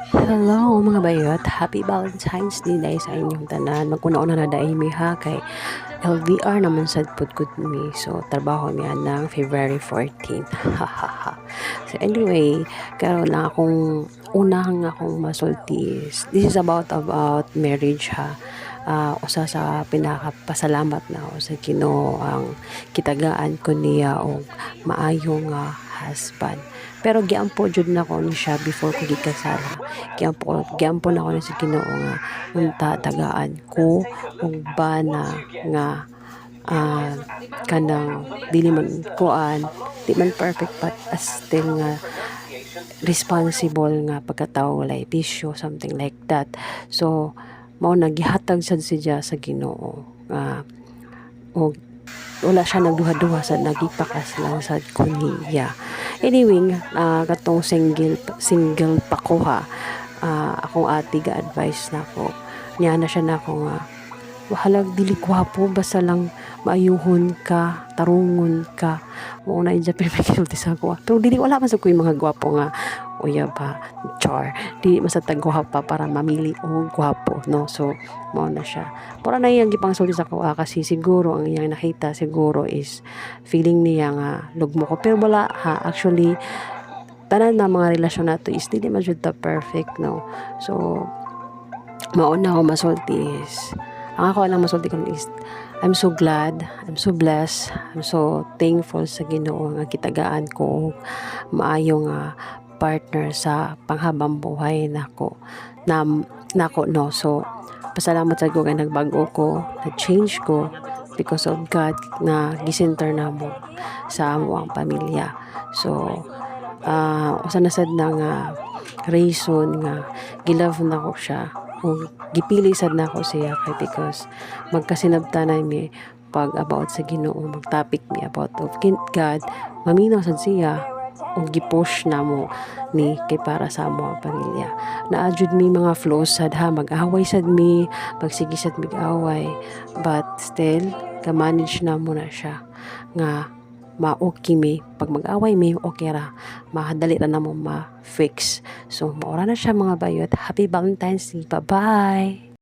Hello mga bayot, happy Valentine's Day dahil sa inyong tanan. Magkuna-una na dahil mi ha kay LDR naman sad pud gud mi. So trabaho mi ng February 14. Hahaha. So anyway, karon lang akong unang akong masulti. This is about marriage ha. Usa sa pinakapasalamat na ako sa Ginoo ang kitagaan ko niya og maayong husband. Pero giampo jud na ko ni siya before ko gikasala. Giampo na ko ni sa Ginoo nga unta tagaan ko og bana nga kanang dili man kuan, di man perfect but still nga responsible nga pagkatao, walay bisyo, something like that. So mao nagihatag sad siya sa Ginoo nga og wala siya nagduha-duha sa nagipakas lang sad ko niya. Anyway, katong single pa ko ha. Akong ate ga-advise na ko. Niya na siya na ako nga wahalag dili gwapo basta lang maayuhon ka, tarungon ka. Mao na inja pinagkilti sa ko. Pero dili wala man sa ko yung mga gwapo nga uya ba char. Dili masatag gwapa para mamili og gwapo no. So mao na siya. Para na iyang gipang sulti sa ko kasi siguro ang iyang nakita siguro is feeling niya nga lugmo ko. Pero wala ha, actually tanan na mga relasyon nato is dili man jud ta perfect no. So mao na ako masulti is ang ako lang masulti ko is I'm so glad, I'm so blessed, I'm so thankful sa Ginoo nga kitagaan ko maayong partner sa panghabang buhay nako no. So pasalamat sa ko nga nagbago ko, na-change ko because of God na gisenter na mo sa amo ang pamilya. So usa na sad na nga reason nga gilove na ko siya o gipili sad na ako siya kay because magkasinabtanan mi pag about sa Ginoo, magtopic mi about of God, maminaw sad siya o gipush na mo ni kay para sa amo ang pamilya. Naadjud mi mga flaws sad ha, mag-away sad mi, magsigi sad mi away, but still ka-manage na mo na siya nga ma-okay mi. Pag mag-away mi, okay ra. Mahadali ra na mo ma-fix. So, maura na siya mga bayot. Happy Valentine's Day. Bye-bye!